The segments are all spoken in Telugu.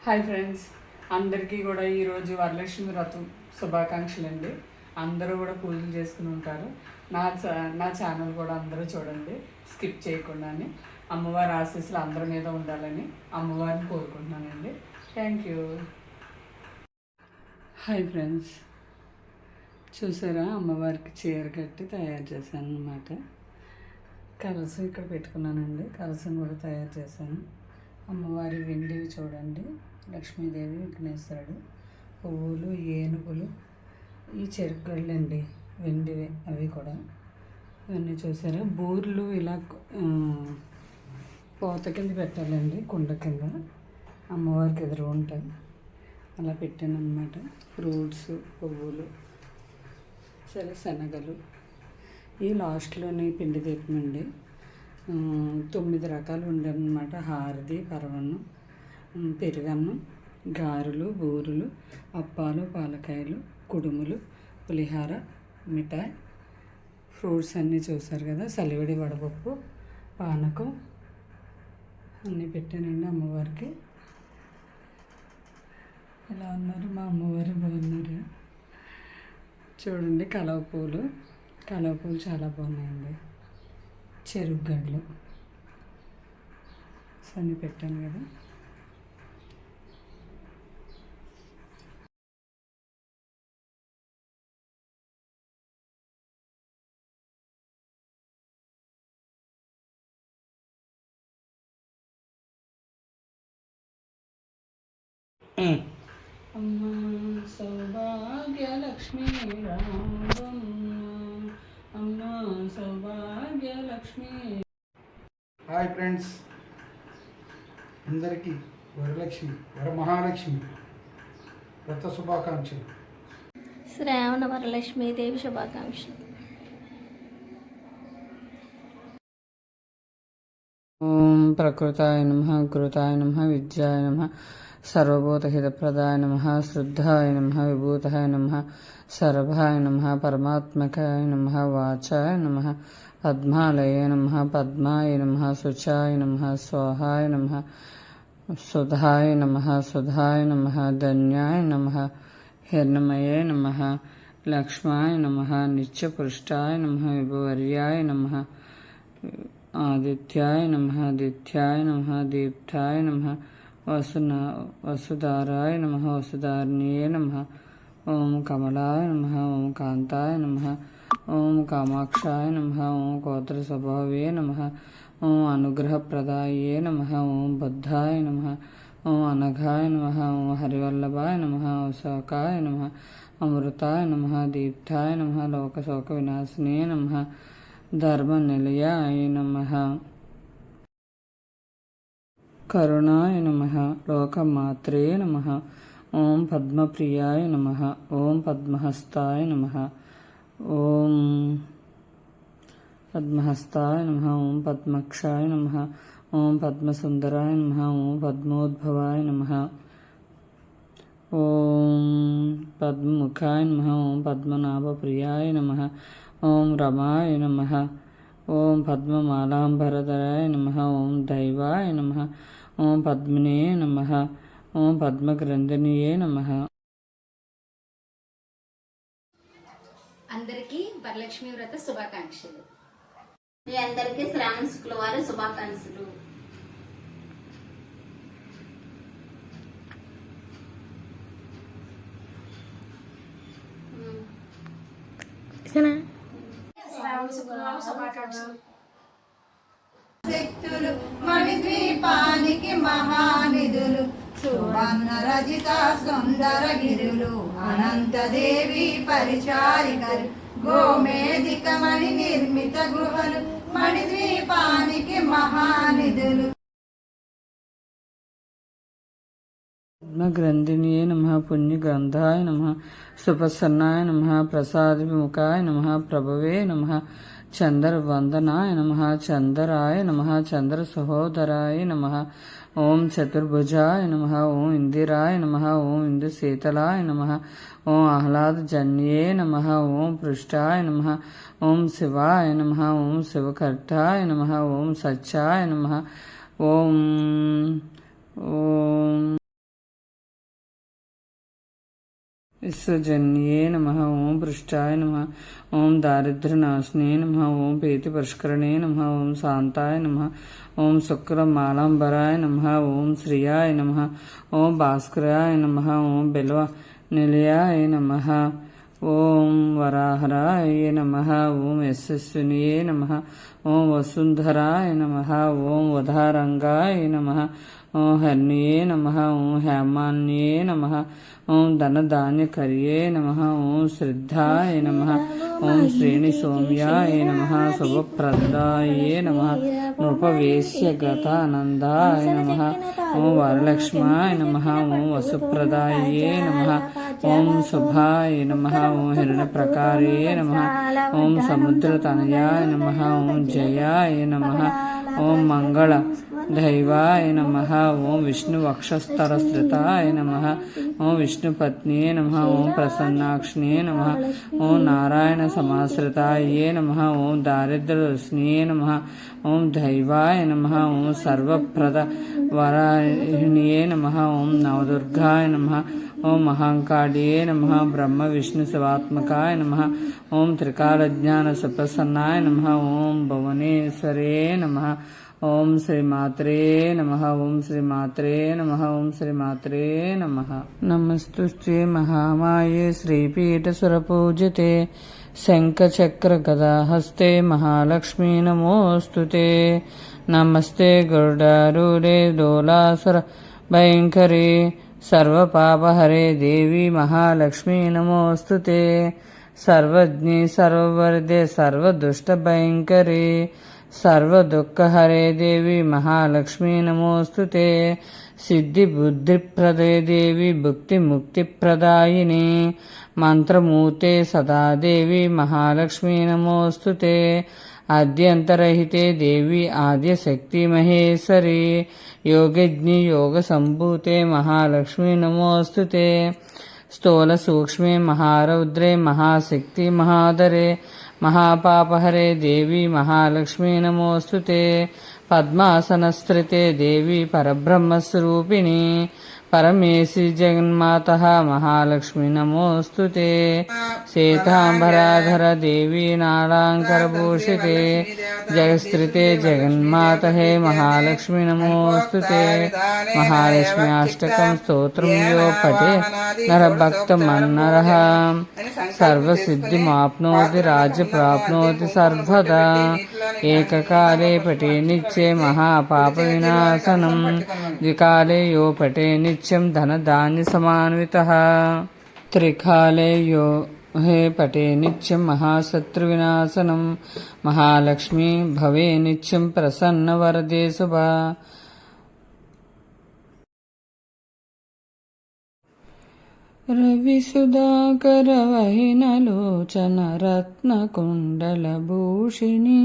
హాయ్ ఫ్రెండ్స్, అందరికీ కూడా ఈరోజు వరలక్ష్మి వ్రతం శుభాకాంక్షలు అండి. అందరూ కూడా పూజలు చేసుకుని ఉంటారు. నా ఛానల్ కూడా అందరూ చూడండి, స్కిప్ చేయకుండా. అమ్మవారి ఆశీస్సులు అందరి మీద ఉండాలని అమ్మవారిని కోరుకుంటున్నానండి. Thank you. హాయ్ ఫ్రెండ్స్, చూసారా అమ్మవారికి చీర కట్టి తయారు చేశాను అన్నమాట. కలసం ఇక్కడ పెట్టుకున్నానండి, కలసం కూడా తయారు చేశాను. అమ్మవారి వెండివి చూడండి, లక్ష్మీదేవి, విఘ్నేశ్వరుడు, పువ్వులు, ఏనుగులు, ఈ చెరుకుగళ్ళు అండి వెండివి అవి కూడా. ఇవన్నీ చూసారా, బూర్లు ఇలా పోత కింద పెట్టాలండి, కుండ కింద అమ్మవారికి ఎదురు ఉంటాయి. అలా పెట్టాను అనమాట. ఫ్రూట్స్, పువ్వులు, సరే శనగలు. ఈ లాస్ట్లోని పిండి దీపం అండి. 9 రకాలు ఉండేనమాట. హారతి, పరవన్నం, పెరుగన్నం, గారెలు, బూరెలు, అప్పాలు, పాలకాయలు, కుడుములు, పులిహార, మిఠాయి, ఫ్రూట్స్ అన్నీ చూసారు కదా. సలివిడి, వడపప్పు, పానకం అన్నీ పెట్టానండి అమ్మవారికి. ఎలా ఉన్నారు మా అమ్మవారు? బాగున్నారు చూడండి. కలవ పూలు చాలా బాగున్నాయండి. చెరుకుగడ్డలు అన్నీ పెట్టాను కదా. అమ్మ సౌభాగ్యలక్ష్మి అమ్మ సౌభాగ్యలక్ష్మి. హాయ్ ఫ్రెండ్స్, అందరికీ వరలక్ష్మి, వరమహాలక్ష్మి వ్రత శుభాకాంక్షలు. శ్రావణ వరలక్ష్మి దేవి శుభాకాంక్షలు. ఓం ప్రకృతాయ నమః, కృతాయ నమః, విద్యాయ నమః, సర్వభూతహితప్రదాయ నమః, శుద్ధాయ నమః, విభూతాయ నమః, సర్వాయ నమః, పరమాత్మకాయ నమః, వాచాయ నమః, పద్మాలయ నమః, పద్మాయ నమః, శుచాయ నమః, స్వాహాయ నమః, సుధాయ నమః, సుధాయ నమః, ధన్యాయ నమః, హిరణ్మయే నమః, లక్ష్మాయ నమః, నిత్యపుష్టాయ నమః, విభువర్యాయ నమః, ఆదిత్యాయ నమః, దిత్యాయ నమః, దీప్తాయ నమః, వసుధారాయ నమః, వసుధారిణ్యే నమః, ఓం కమలాయ నమః, ఓం కాంతాయ నమః, ఓం కామాక్షాయ నమః, ఓం గోత్ర స్వభావే నమః, ఓం అనుగ్రహప్రదాయే నమః, ఓం బుద్ధాయ నమః, ఓం అనఘాయ నమః, ఓం హరివల్లభాయ నమః, ఓం శోకాయ నమః, అమృతాయ నమః, దీప్తాయ నమః, లోకశోక వినాశినే నమః, ధర్మనిలయాయ నమః, కరుణాయ నమః, లోకమాత్రే నమః, ఓం పద్మప్రియాయ నమః, ఓం పద్మహస్తాయ నమః, ఓం పద్మహస్తాయ నమః, ఓం పద్మక్షాయ నమః, ఓం పద్మసుందరాయ నమః, ఓం పద్మోద్భవాయ నమః, ఓం పద్మముఖాయ నమః, ఓం పద్మనాభప్రియాయ నమః, ఓం రమాయ నమః, ఓం పద్మమాలాంబరధరాయ నమః, ఓం దైవాయ నమః, ఓం పద్మినే నమః, ఓం పద్మగ్రంథినియే నమః. అందరికీ వరలక్ష్మి వ్రత శుభాకాంక్షలు. మీ అందరికీ శ్రావణ శుక్రవారం శుభాకాంక్షలు. శక్తులు మణిద్వీపానికి మహానిధులు, సువర్ణ రజిత సుందర గిరులు, అనంతదేవి పరిచారికలు, గోమేధిక మణి నిర్మిత గృహలు, మణిద్వీపానికి మహానిధులు. పద్మగ్రంథినియే నమః, పుణ్యగ్రంథాయ నమః, సుప్రసన్నాయ నమః, ప్రసాదవిముఖాయ నమః, ప్రభవే నమః, చంద్రవందనాయ నమః, చంద్రాయ నమః, చంద్ర సహోదరాయ నమః, ఓం చతుర్భుజాయ నమః, ఓం ఇందిరాయ నమః, ఓం ఇందుశీతలాయ నమః, ఓం ఆహ్లాదజన్యే నమః, ఓం పృష్టాయ నమః, ఓం శివాయ నమః, ఓం శివకర్తాయ నమః, ఓం సత్యాయ నమః, ఓం విశ్వజన్యే నమ. ఓం పృష్టాయ నమ. ఓం దారిద్ర్యనాశినే నమ. ఓం ప్రీతిపుష్కరణే నమ. ఓం శాంతాయ నమ. ఓం శుక్రమాలంబరాయ నమ. ఓం శ్రియాయ నమ. ఓం భాస్కరాయ నమ. ఓం బిల్వ నిలయాయ నమ. ఓం వరాహరాయ నమ. ఓం యశస్వినియే నమ. ఓం వసుంధరాయ నమ. ఓం ఉదారంగాయ నమ. ఓం హర్నియే నమ. ఓం హేమాన్యే నమ. ఓం ధనధాన్యకర్యే నమ. ఓం శ్రద్ధాయ నమ. ఓం శ్రేణి సౌమ్యాయ నమ. శుభప్రదాయే నమ. నృపవేశ్యగతానందాయ నమ. ఓం వరలక్ష్మాయ నమ. ఓం వసుప్రదాయే నమ. ఓం శుభాయ నమ. ఓం హిరణ్యప్రకారే నమ. ఓం సముద్రతనయాయ నమ. ఓం జయాయ నమ. ఓం మంగళ దైవాయ నమ. ఓం విష్ణువక్షస్థరశ్రితాయ నమ. ఓం విష్ణుపత్నియే నమ. ఓం ప్రసన్నాక్షిణే నమ. ఓం నారాయణ సమాశ్రితాయే నమ. ఓం దారిద్ర్యదర్శినియే నమ. ఓం దైవాయ నమ. ఓం సర్వప్రద వరాహిణియే నమ. ఓం నవదుర్గాయ నమ. ఓం మహాంకాళియే నమ. బ్రహ్మ విష్ణు శివాత్మకాయ నమ. ఓం త్రికాలజ్ఞాన సుప్రసన్నాయ నమ. ఓం భువనేశ్వరే నమ. ఓం శ్రీమాత్రే నమ. ఓం శ్రీమాత్రే నమ. ఓం శ్రీమాత్రే నమ. నమస్తుస్తే మహామాయే శ్రీపీఠసురపూజితే శంఖచక్రగదాహస్తే మహాలక్ష్మీ నమోస్తుతే. నమస్తే గరుడారూఢే దోలాసుర భయంకరే సర్వపాపహరే దేవి మహాలక్ష్మీ నమోస్తుతే. సర్వజ్ఞే సర్వవరదే సర్వదుష్టభయంకరే సర్వదుఃఖహరే దేవి మహాలక్ష్మీ నమోస్తుతే. సిద్ధిబుద్ధిప్రదే దేవి భుక్తిముక్తిప్రదాయిని మంత్రమూర్తే సదా దేవి మహాలక్ష్మీ నమోస్తుతే. ఆద్యంతరహితే దేవి ఆద్యశక్తి మహేశ్వరి యోగజ్ఞి యోగ సంభూతే మహాలక్ష్మీ నమోస్తుతే. స్థూల సూక్ష్మే మహారౌద్రే మహాశక్తి మహాధరే మహాపాపహరే దేవి మహాలక్ష్మీ నమోస్తుతే. పద్మాసనస్త్రితే దేవి పరబ్రహ్మస్వరూపిణి పరమేశి జగన్మాతః మహాలక్ష్మీ నమోస్తుతే. శ్వేతాంబరాధర దేవి నాళాంకరభూషితే జగత్స్థితే జగన్మాతహే మహాలక్ష్మీ నమోస్తుతే. మహాలక్ష్మి అష్టకం స్తోత్రం యో పఠే నరభక్తమన్నరః సర్వసిద్ధిమాప్నోతి రాజ్య ప్రాప్నోతి సర్వదా. ఏకకాలే పఠే నిత్యే మహాపాప వినాశనం ద్వికాలే యో పఠే నిత్యం ధనధాన్య సమాన్వితః త్రికాలే యో హే పఠే నిత్యం మహాశత్రు వినాశనం మహాలక్ష్మీ భవే నిత్యం ప్రసన్న వరదే శుభా. రవిసుధాకర వహినలోచన రత్నకుండలభూషిణి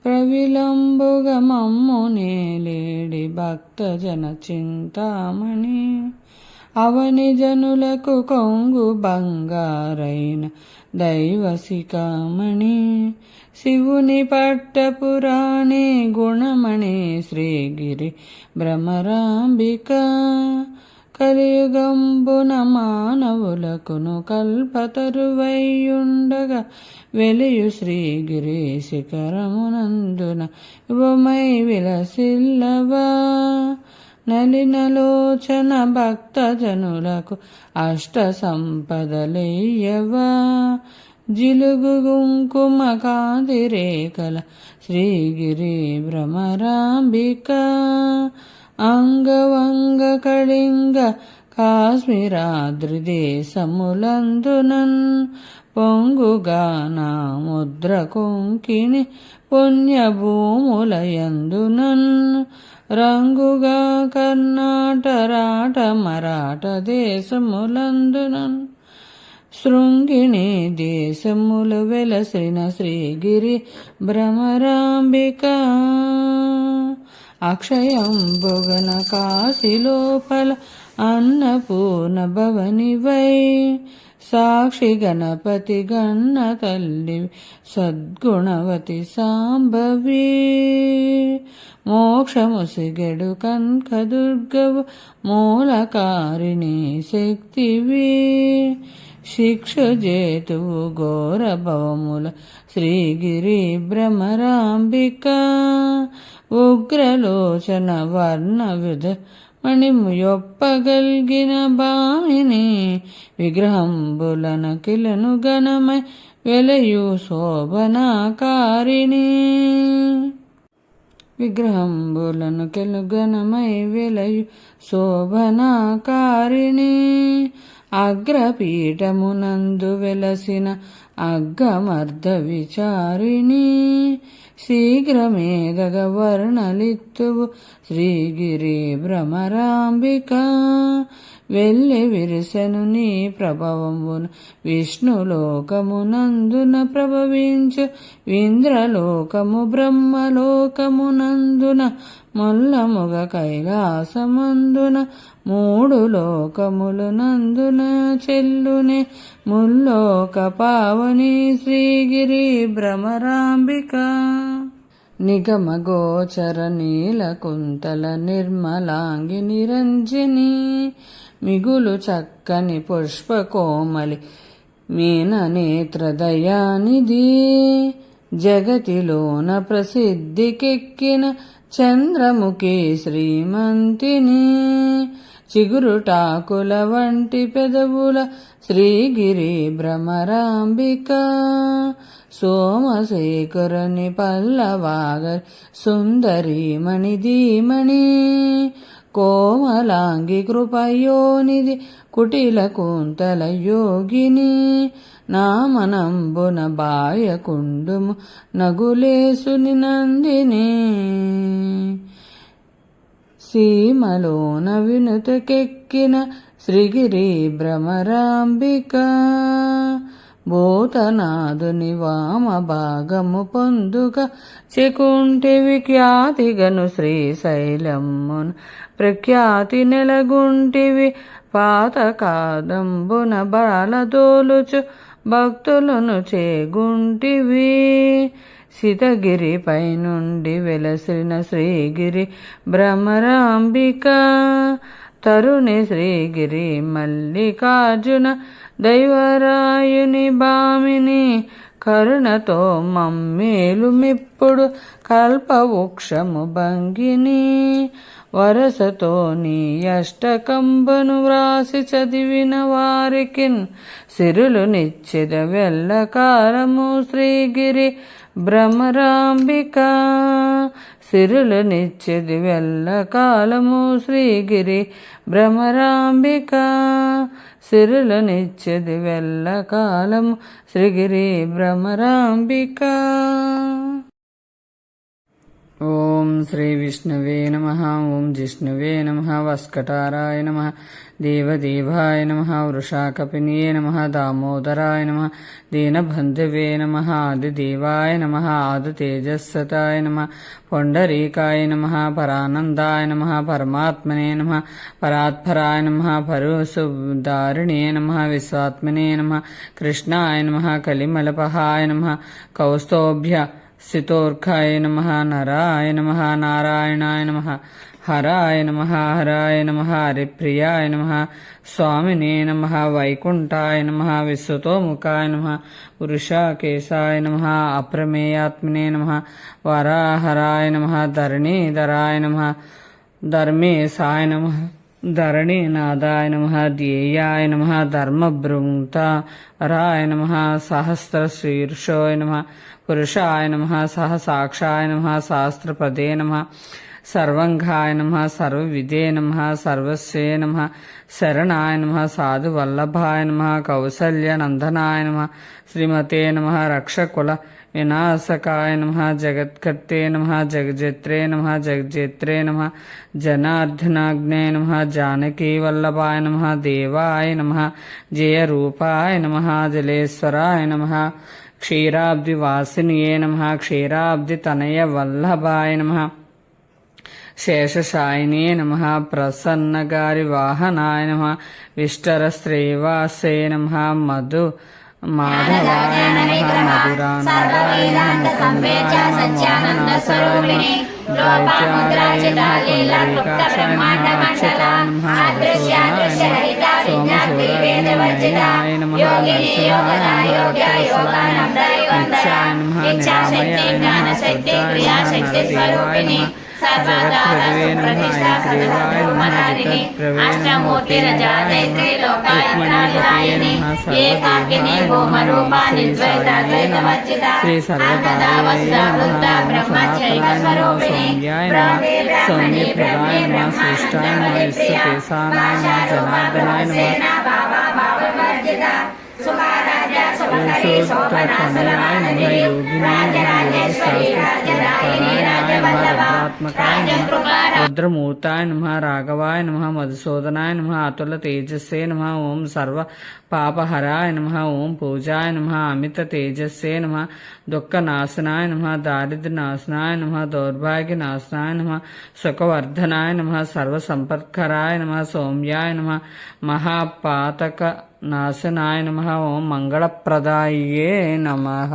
ప్రవిలంబుగమమ్మునేలేడి భక్తజన చింతామణి అవని జనులకు కొంగు బంగారైన దైవశిఖామణి శివుని పట్టపురాణి గుణమణి శ్రీగిరి భ్రమరాంబిక కలియుగంబున మానవులకును కల్పతరువైయుండగా వెలియు శ్రీగిరి శిఖరమునందున యువమై విలసిల్లవా. నలినలోచన భక్తజనులకు అష్ట సంపదలయ్యవా. జిలుగు కుంకుమ కాంతిరేఖల శ్రీగిరి భ్రమరాంబిక అంగవంగ కళింగ కాశ్మీరాద్రి దేశములందునన్ పొంగుగా నా ముద్ర కొంకిని పుణ్యభూములయందునన్ రంగుగా కర్ణాటరాట మరాఠ దేశములందునన్ శృంగిణి దేశములు వెలసిన శ్రీగిరి భ్రమరాంబిక అక్షయంబుగన కాశీ లోపల అన్నపూర్ణ భవనివై సాక్షి గణపతి గన్న తల్లి సద్గుణవతి సాంబవి మోక్షముసిగెడు కనకదుర్గవు మూలకారిణి శక్తివి శిక్షజేతువు ఘోర భవముల శ్రీగిరి భ్రమరాంబిక ఉగ్రలోచన వర్ణ విధ మణిముయొప్పగల్గిన భామిని విగ్రహంబులన కిలను గణమై వెలయు శోభనాకారిణి విగ్రహంబులను కెలుగనమై వెలయు శోభనాకారిణి అగ్రపీఠమునందు వెలసిన అగ్గమర్ధ విచారిణి శీఘ్రమేదగ వర్ణలిత్తువు శ్రీగిరి భ్రమరాంబిక వెళ్ళి విరిసెను నీ ప్రభవమున విష్ణులోకమునందున ప్రభవించు ఇంద్రలోకము బ్రహ్మలోకమునందున మొల్లముగ కైలాసమందున మూడు లోకములు నందున చెల్లునే ముల్లోక పావని శ్రీగిరి భ్రమరాంబిక నిగమ గోచర నీలకుంతల నిర్మలాంగి నిరంజని మిగులు చక్కని పుష్పకోమలి మీన నేత్రదయానిధి జగతిలోన ప్రసిద్ధికెక్కిన చంద్రముఖి శ్రీమంతిని చిగురుటాకుల వంటి పెదవుల శ్రీగిరి భ్రమరాంబిక సోమశేఖరుని పల్లవాగరి సుందరీమణి ధీమణి కోమలాంగి కృపయోనిధి కుటిల కుంతల యోగిని నామనంబున బాయకుండుము నగులేసుని నందిని సీమలోన వినుతకెక్కిన శ్రీగిరి భ్రమరాంబిక భూతనాథుని వామ భాగము పొందుక చెకుంటివి ఖ్యాతిగను శ్రీశైలమ్మును ప్రఖ్యాతి నెలగుంటివి పాతకాదంబున బాలదోలుచు భక్తులను చేగుంటివి సితగిరిపై నుండి వెలసిన శ్రీగిరి భ్రమరాంబిక తరుణి శ్రీగిరి మల్లికార్జున దైవరాయుని భామిని కరుణతో మమ్మేలు మిప్పుడు కల్పవృక్షము భంగిని వరసతో నీ అష్టకంబను వ్రాసి చదివిన వారికిన్ సిరులు నిచ్చెద వెల్లకాలము శ్రీగిరి భ్రమరాంబిక సిరులు నిచ్చెది వెల్లకాలము శ్రీగిరి భ్రమరాంబిక సిరులు నిచ్చెది వెల్లకాలము శ్రీగిరి భ్రమరాంబిక. ఓం శ్రీ విష్ణవే నమః. ఓం జిష్ణవే నమః. వస్కటారాయ నమః. దేవదేవాయ నమః. వృషాకపిన్యే నమః. దామోదరాయ నమః. దీనబంధువే నమః. ఆదిదేవాయ నమః. ఆదితేజస్సతాయ నమః. పొండరీకాయ నమః. పరానందాయ నమః. పరమాత్మనే నమః. పరాత్పరాయ నమః. పరుసుదారిణే నమః. విశ్వాత్మనే నమః. కృష్ణాయ నమః. కలిమలపహాయ నమః. కౌస్తోభ్య సితోర్కాయ నమః. నరాయ నమః. నారాయణాయ నమః. హరాయ నమః. హరాయ నమః. హరిప్రియాయ నమః. స్వామినే నమః. వైకుంఠాయ నమః. విశ్వతోముఖాయ నమః. వృషాకేశాయ నమః. అప్రమేయాత్మనే నమః. వరాహరాయ నమః. ధరణీధరాయ నమః. ధర్మేశాయ నమః. ధరణీనాథాయ నమః. ధ్యేయాయ నమః. ధర్మభృంతారాయ నమః. సహస్రశీర్షోయ నమః. పురుషాయ నమః. సహసాక్షాయ నమః. శాస్త్రపదే నమః. సర్వంగాయ నమః. సర్వవిదే నమః. సర్వస్వే నమః. శరణాయ నమః. సాధువల్లభాయ నమః. కౌసల్యనందనాయ నమః. శ్రీమతే నమః. రక్షకుల వినాశకాయ నమః. జగత్కర్తే నమః. జగజేత్రే నమః. జగజేత్రే నమః. జనార్దనాగ్నే నమః. జానకీవల్లభాయ నమః. దేవాయ నమః. జయరూపాయ నమః. జలేశ్వరాయ నమః. క్షీరాబ్దివాసినియే నమః. క్షీరాబ్దితనయ వల్లభాయ నమః. శేషశాయినే నమ ప్రసన్నగారి వాహనాయ నమ విష్టర శ్రీవాసే నమ మధు మాధవాయ నమ మధురానాదాయ నమ ముకుందాయ నమ మోహనాసాయ నమ దైత్యాయ నమ పుండరీకాక్షాయ నమ అక్షతాయ నమ మధుసూదనాయ నమ సోమశూరాయ నమ నరసింహాయ నమ వత్సలాయ నమ నిత్యాయ నమ నిరామయాయ నమ సద్దాయ నమ నరదేవాయ నమ జగత్ప్రభవే నమ ఐగ్రీవాయ నమ జగత్ప్రభవే నమ ఉపేంద్రాయ నమ రుక్మిణీపతయే నమ సర్వదేవాయ నమ శ్రీ సాయియే నమ శ్రీ సర్వదాయ నమ సనాతనాయ నమ సౌమ్యాయ నమ సౌమ్యప్రదాయ నమ సృష్టాయ నమ విశ్వకేశానాయ నమ జనార్దనాయ నమ నమ యోగినాయ నమ యోగశాస్త్రపరాయణాయ నమ రుద్రాత్మకాయ నమ రుద్రమూర్తాయ నమ రాఘవాయ నమ మధుసూదనాయ నమ అతుల తేజస్సే నమ ఓం సర్వ పాపహరాయ నమ ఓం పూజాయ నమ అమిత తేజస్సే నమ దుఃఖనాశనాయ నమ దారిద్ర్యనాశనాయ నమ దౌర్భాగ్యనాశనాయ నమ సుఖవర్ధనాయ నమ సర్వసంపత్కరాయ నమ సౌమ్యాయ నమ మహాపాతక నాశనాయ నమ ఓం మంగళప్రదాయే నమః.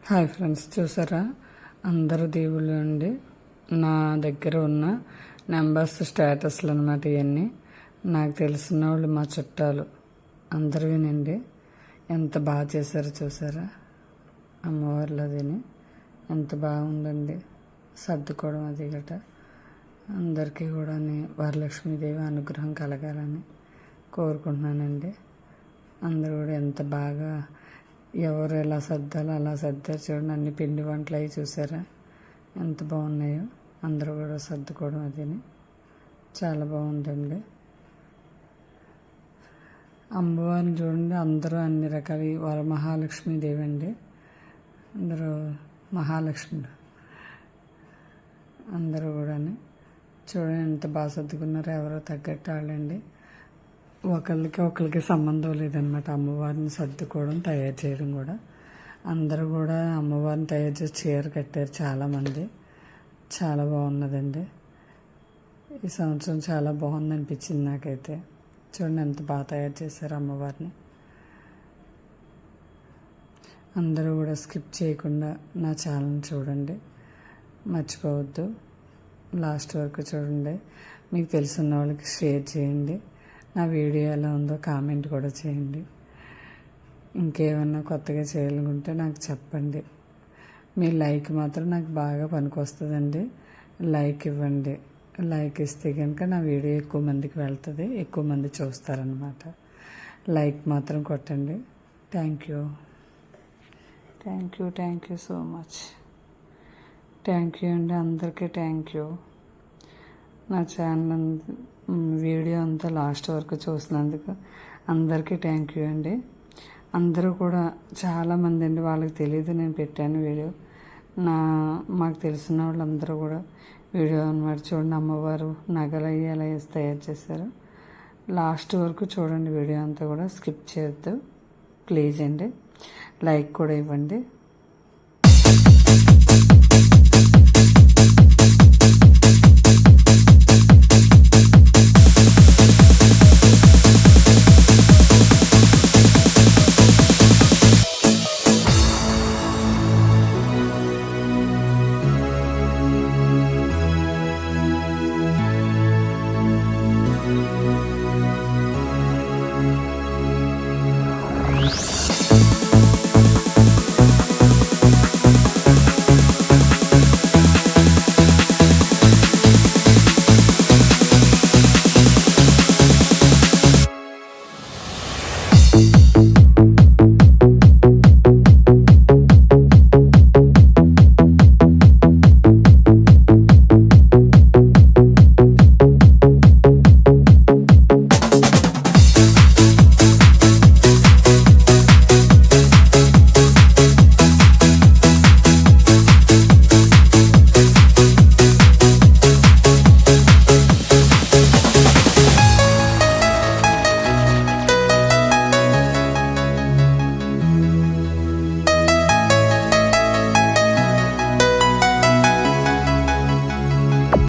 హాయ్ ఫ్రెండ్స్, చూసారా అందరూ దేవుళ్ళు అండి. నా దగ్గర ఉన్న నెంబర్స్ స్టేటస్లు అనమాట ఇవన్నీ. నాకు తెలిసిన వాళ్ళు మా చుట్టాలు అందరివినండి. ఎంత బాగా చేశారో చూసారా అమ్మవార్లు అదిని. ఎంత బాగుందండి సర్దుకోవడం అది గట. అందరికీ కూడా వరలక్ష్మీదేవి అనుగ్రహం కలగాలని కోరుకుంటున్నానండి. అందరూ కూడా ఎంత బాగా ఎవరు ఎలా సర్దాలో అలా సర్దారు చూడండి. అన్ని పిండి వంటలు అవి చూసారా ఎంత బాగున్నాయో. అందరూ కూడా సర్దుకోవడం అదిని చాలా బాగుందండి. అమ్మవారిని చూడండి, అందరూ అన్ని రకాల వరమహాలక్ష్మీదేవి అండి. అందరూ మహాలక్ష్ములు అందరూ కూడా చూడండి ఎంత బాగా సర్దుకున్నారో. ఎవరో తగ్గట్టు వాళ్ళండి. ఒకరికి సంబంధం లేదనమాట అమ్మవారిని సర్దుకోవడం, తయారు చేయడం కూడా. అందరూ కూడా అమ్మవారిని తయారు చేసి చీర కట్టారు చాలామంది. చాలా బాగున్నదండి. ఈ సంవత్సరం చాలా బాగుంది అనిపించింది నాకైతే. చూడండి ఎంత బాగా తయారు చేశారు అమ్మవారిని. అందరూ కూడా స్కిప్ చేయకుండా నా ఛానల్ చూడండి, మర్చిపోవద్దు. లాస్ట్ వరకు చూడండి. మీకు తెలిసిన వాళ్ళకి షేర్ చేయండి. నా వీడియో ఎలా ఉందో కామెంట్ కూడా చేయండి. ఇంకేమన్నా కొత్తగా చేయాలనుకుంటే నాకు చెప్పండి. మీ లైక్ మాత్రం నాకు బాగా పనికొస్తుందండి. లైక్ ఇవ్వండి. లైక్ ఇస్తే కనుక నా వీడియో ఎక్కువ మందికి వెళ్తుంది, ఎక్కువ మంది చూస్తారనమాట. లైక్ మాత్రం కొట్టండి. Thank you so much. Thank you అండి, అందరికీ థ్యాంక్ యూ. నా ఛానల్ వీడియో అంతా లాస్ట్ వరకు చూసినందుకు అందరికీ థ్యాంక్ యూ అండి. అందరూ కూడా చాలామంది అండి, వాళ్ళకి తెలియదు నేను పెట్టాను వీడియో. మాకు తెలిసిన వాళ్ళందరూ కూడా వీడియో అనమాట. చూడండి అమ్మవారు నగలు అయ్యి ఎలా తయారు చేశారు. లాస్ట్ వరకు చూడండి వీడియో అంతా కూడా, స్కిప్ చేయొద్దు ప్లీజ్ అండి. లైక్ కూడా ఇవ్వండి.